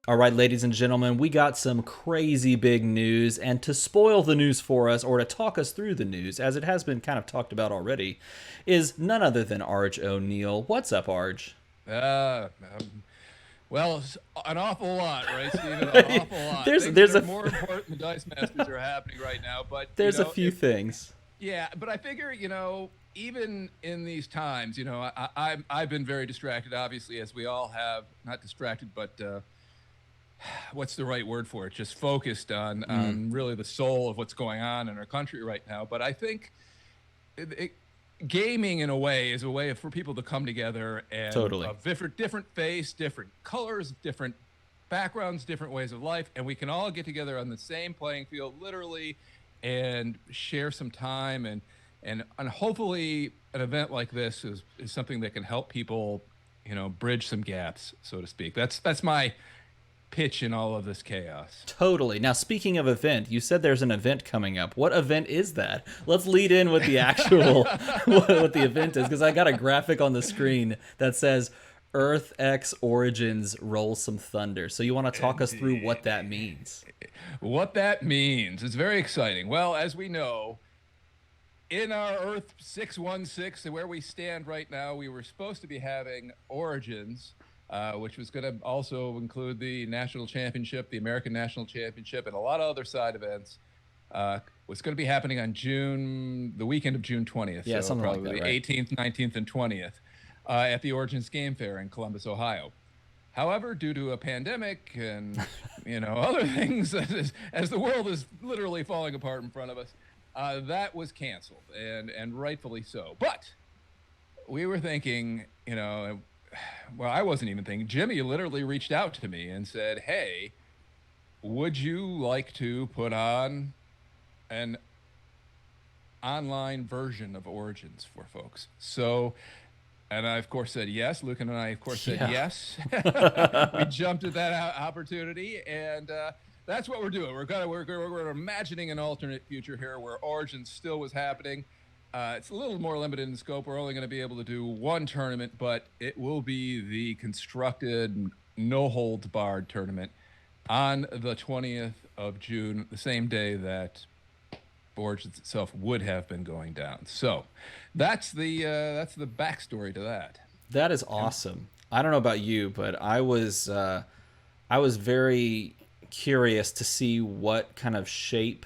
All right, ladies and gentlemen, we got some crazy big news, and to spoil the news for us, or to talk us through the news, as it has been kind of talked about already, is none other than Arj O'Neill. What's up, Arj? Uh, um, well, an awful lot, right, Stephen? An awful lot. there's Things that there's are a more important than Dice Masters are happening right now. But there's a few things. yeah, but I figure, even in these times, I've been very distracted, obviously, as we all have. Not distracted, but what's the right word for it? Just focused on really the soul of what's going on in our country right now. But I think it, gaming in a way is a way for people to come together and Totally. different face, different colors, different backgrounds, different ways of life, and we can all get together on the same playing field, literally, and share some time and hopefully an event like this is something that can help people, bridge some gaps, so to speak. That's my pitch in all of this chaos. Totally. Now, speaking of event, you said there's an event coming up. What event is that? Let's lead in with the actual what the event is, because I got a graphic on the screen that says Earth X Origins Roll Some Thunder. So you want to talk us through what that means? What that means is very exciting. Well, as we know, in our Earth 616, where we stand right now, we were supposed to be having Origins, which was going to also include the national championship, the American national championship, and a lot of other side events. Was going to be happening on the weekend of June 20th. Yeah, so something like probably that, right? 18th, 19th, and 20th at the Origins Game Fair in Columbus, Ohio. However, due to a pandemic and other things, as the world is literally falling apart in front of us, that was canceled, and rightfully so. But we were thinking, well, I wasn't even thinking. Jimmy literally reached out to me and said, "Hey, would you like to put on an online version of Origins for folks?" So, and I, of course, said yes. Luke and I, of course, said Yeah. yes. We jumped at that opportunity, and that's what we're doing. We're imagining an alternate future here where Origins still was happening. It's a little more limited in scope. We're only going to be able to do one tournament, but it will be the constructed, no holds barred tournament on the 20th of June, the same day that Origins itself would have been going down. So that's the backstory to that. That is awesome. I don't know about you, but I was very curious to see what kind of shape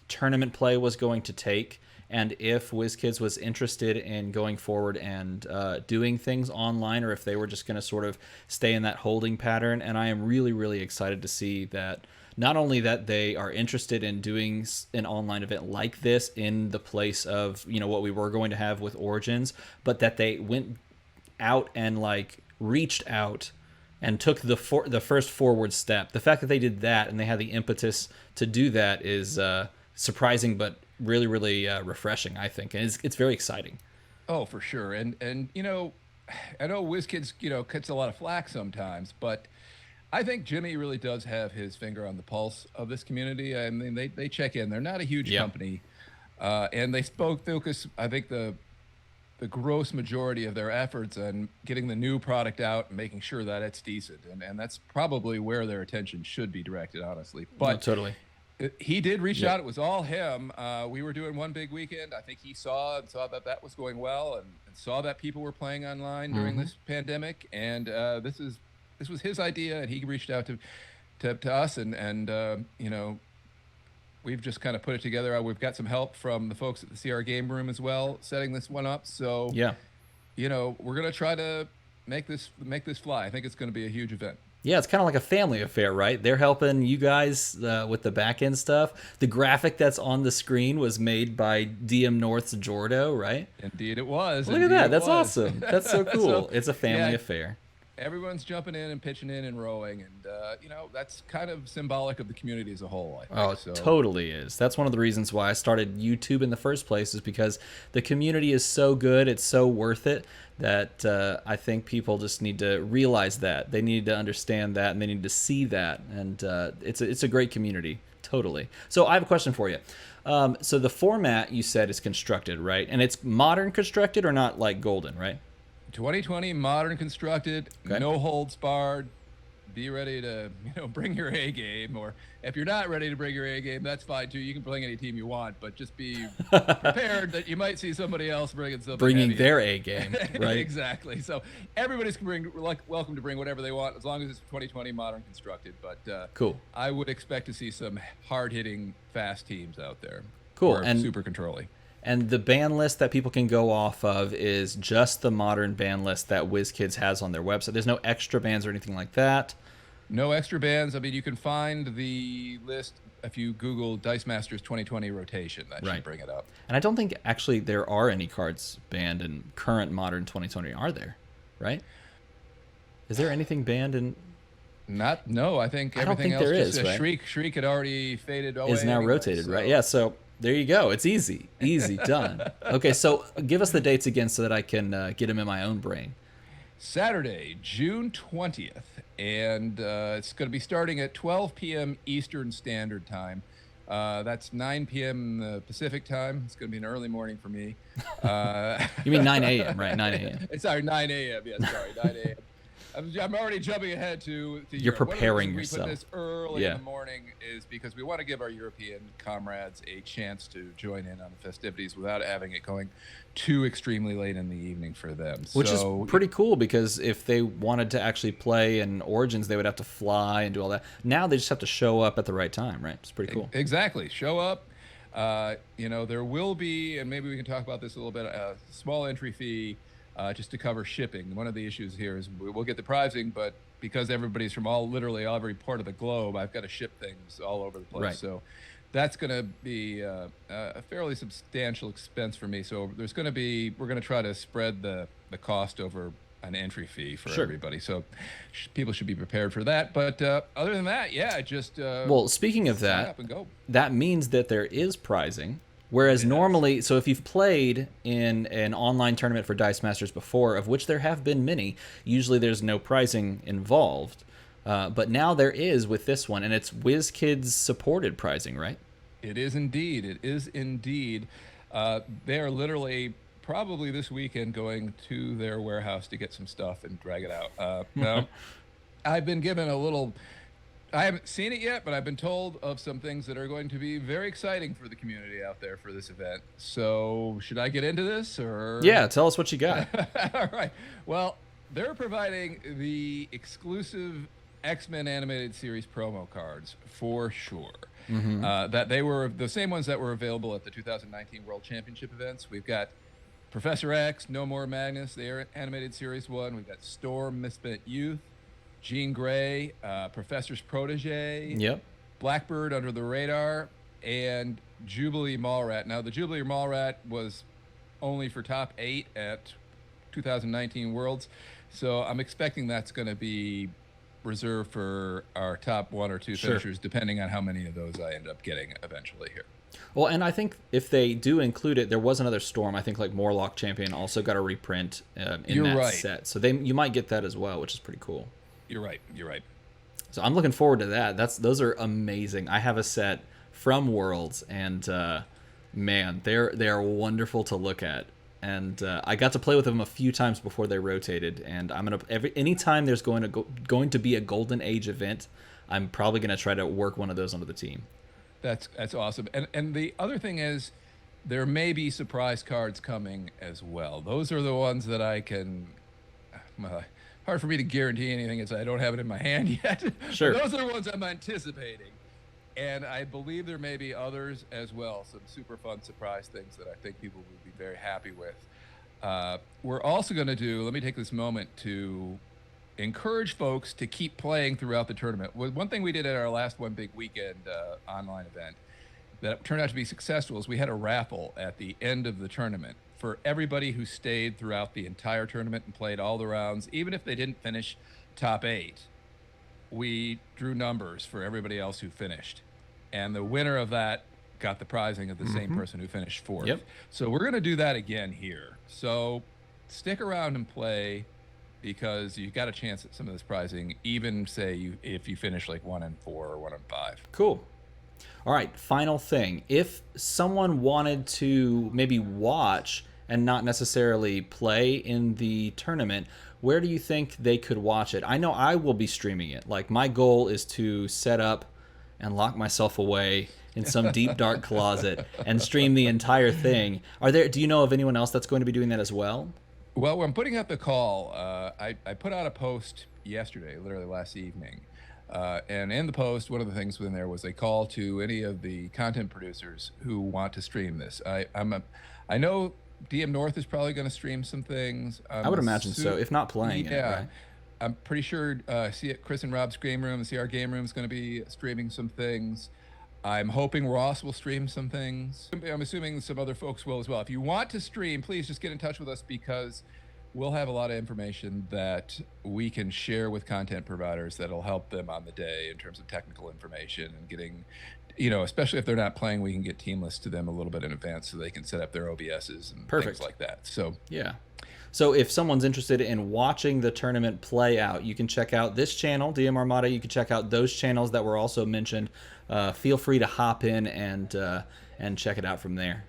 tournament play was going to take, and if WizKids was interested in going forward and doing things online, or if they were just going to sort of stay in that holding pattern. And I am really, really excited to see that not only that they are interested in doing an online event like this in the place of what we were going to have with Origins, but that they went out and reached out and took the first forward step. The fact that they did that and they had the impetus to do that is surprising, but really, really refreshing, I think, and it's very exciting. Oh, for sure. And I know WizKids cuts a lot of flack sometimes, but I think Jimmy really does have his finger on the pulse of this community. I mean, they check in. They're not a huge Yeah. company, and they focus. I think the gross majority of their efforts on getting the new product out and making sure that it's decent, and that's probably where their attention should be directed, honestly. No, But totally. he did reach Yep. out. It was all him. We were doing one big weekend. I think he saw that was going well, and saw that people were playing online during this pandemic. And this was his idea, and he reached out to us, and we've just kind of put it together. We've got some help from the folks at the CR Game Room as well, setting this one up. So Yeah. we're gonna try to make this fly. I think it's going to be a huge event. Yeah, it's kind of like a family affair, right? They're helping you guys with the back end stuff. The graphic that's on the screen was made by DM North's Jordo, right? Indeed, it was. Look at Indeed that. it That's was. awesome. That's so cool. So, It's a family yeah, affair. everyone's jumping in and pitching in and rowing, and that's kind of symbolic of the community as a whole, I Oh, think. it So totally is. That's one of the reasons why I started YouTube in the first place, is because the community is so good, it's so worth it, that I think people just need to realize that. They need to understand that, and they need to see that. And it's a great community. Totally. So I have a question for you. So the format you said is constructed, right? And it's modern constructed, or not like golden, right? 2020, modern constructed, Okay. no holds barred, be ready to, bring your A game. Or if you're not ready to bring your A game, that's fine too. You can bring any team you want, but just be prepared that you might see somebody else bringing something Bringing heavy. their A game, right? Exactly. So everybody's welcome to bring whatever they want, as long as it's 2020 modern constructed. But Cool. I would expect to see some hard hitting, fast teams out there. Cool. And super controlly. And the ban list that people can go off of is just the modern ban list that WizKids has on their website. There's no extra bans or anything like that. No extra bans. I mean, you can find the list if you Google Dice Masters 2020 rotation. That should bring it up. And I don't think actually there are any cards banned in current modern 2020. Are there? Right? Is there anything banned in? No. I think everything else. There just is, right? Shriek had already faded away. Is now anyway, rotated, so. right? Yeah. So there you go. It's easy, done. Okay, so give us the dates again so that I can get them in my own brain. Saturday, June 20th, and it's going to be starting at 12 p.m. Eastern Standard Time. That's 9 p.m. Pacific Time. It's going to be an early morning for me. You mean 9 a.m., right? 9 a.m. Sorry, 9 a.m. Yeah, sorry, 9 a.m. I'm already jumping ahead to You're preparing yourself. We put this early in the morning is because we want to give our European comrades a chance to join in on the festivities without having it going too extremely late in the evening for them. Which is pretty cool, because if they wanted to actually play in Origins, they would have to fly and do all that. Now they just have to show up at the right time, right? It's pretty cool. Exactly. Show up. There will be, and maybe we can talk about this a little bit, a small entry fee just to cover shipping. One of the issues here is we'll get the pricing, but because everybody's from literally every part of the globe, I've got to ship things all over the place. Right. So that's going to be a fairly substantial expense for me. So we're going to try to spread the cost over an entry fee for everybody. So people should be prepared for that. But other than that, yeah, just well, speaking of that, up and go. That means that there is pricing. Whereas normally, so if you've played in an online tournament for Dice Masters before, of which there have been many, usually there's no pricing involved. But now there is with this one, and it's WizKids supported pricing, right? It is indeed. It is indeed. They are literally probably this weekend going to their warehouse to get some stuff and drag it out. Now, I've been given a little... I haven't seen it yet, but I've been told of some things that are going to be very exciting for the community out there for this event. So should I get into this, or? Yeah, tell us what you got. All right. Well, they're providing the exclusive X-Men animated series promo cards for sure. Mm-hmm. That they were the same ones that were available at the 2019 World Championship events. We've got Professor X, No More Magnus, the animated series one. We've got Storm, Misspent Youth, Jean Grey, Professor's Protege, yep, Blackbird Under the Radar, and Jubilee Mallrat. Now, the Jubilee Mallrat was only for top 8 at 2019 Worlds, so I'm expecting that's going to be reserved for our top 1 or 2 finishers, depending on how many of those I end up getting eventually here. Well, and I think if they do include it, there was another Storm. I think like Morlock Champion also got a reprint in that set, so you might get that as well, which is pretty cool. You're right. So I'm looking forward to that. Those are amazing. I have a set from Worlds, and man, they are wonderful to look at. And I got to play with them a few times before they rotated. And I'm anytime there's going to be a Golden Age event, I'm probably gonna try to work one of those onto the team. That's awesome. And the other thing is, there may be surprise cards coming as well. Those are the ones that I can. Hard for me to guarantee anything as I don't have it in my hand yet. Sure. Those are the ones I'm anticipating. And I believe there may be others as well, some super fun surprise things that I think people would be very happy with. We're also going to let me take this moment to encourage folks to keep playing throughout the tournament. One thing we did at our last One Big Weekend online event that turned out to be successful is we had a raffle at the end of the tournament for everybody who stayed throughout the entire tournament and played all the rounds. Even if they didn't finish top 8, we drew numbers for everybody else who finished. And the winner of that got the prizing of the same person who finished 4th. Yep. So we're going to do that again here. So stick around and play, because you got a chance at some of this prizing, even say if you finish like 1 and 4 or 1 and 5. Cool. All right, final thing. If someone wanted to maybe watch and not necessarily play in the tournament, where do you think they could watch it? I know I will be streaming it. Like, my goal is to set up and lock myself away in some deep dark closet and stream the entire thing. Do you know of anyone else that's going to be doing that as well? Well, when putting out the call, I put out a post yesterday, literally last evening. And in the post, one of the things within there was a call to any of the content producers who want to stream this. I know DM North is probably going to stream some things. I would imagine so, if not playing it, right? I'm pretty sure Chris and Rob's Game Room, the CR Game Room, is going to be streaming some things. I'm hoping Ross will stream some things. I'm assuming some other folks will as well. If you want to stream, please just get in touch with us, because we'll have a lot of information that we can share with content providers that'll help them on the day in terms of technical information and getting, especially if they're not playing, we can get team lists to them a little bit in advance so they can set up their OBSs and things like that. So yeah. So if someone's interested in watching the tournament play out, you can check out this channel, DM Armada. You can check out those channels that were also mentioned. Feel free to hop in and check it out from there.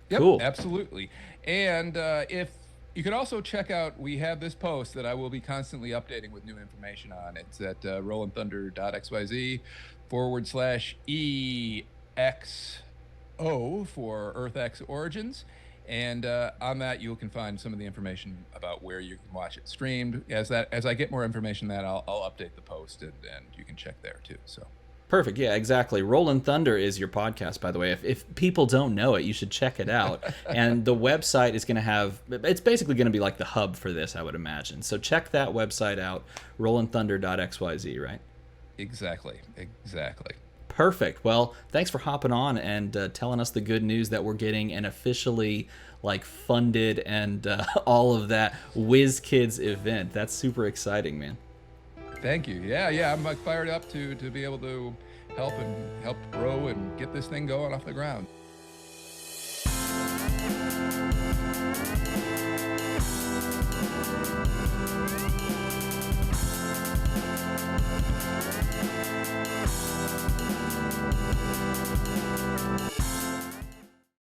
Yep, cool. Absolutely. And if you can also check out, we have this post that I will be constantly updating with new information on. It's at rollandthunder.xyz/EXO for EarthX Origins. And on that, you can find some of the information about where you can watch it streamed. As I get more information, that I'll update the post, and you can check there too. So perfect. Yeah, exactly. Rollin' Thunder is your podcast, by the way. If people don't know it, you should check it out. And the website is going to have, it's basically going to be like the hub for this, I would imagine. So check that website out, rollandthunder.xyz, right? Exactly. Perfect. Well, thanks for hopping on and telling us the good news that we're getting an officially funded and all of that WizKids event. That's super exciting, man. Thank you. Yeah. I'm fired up to be able to help grow and get this thing going off the ground.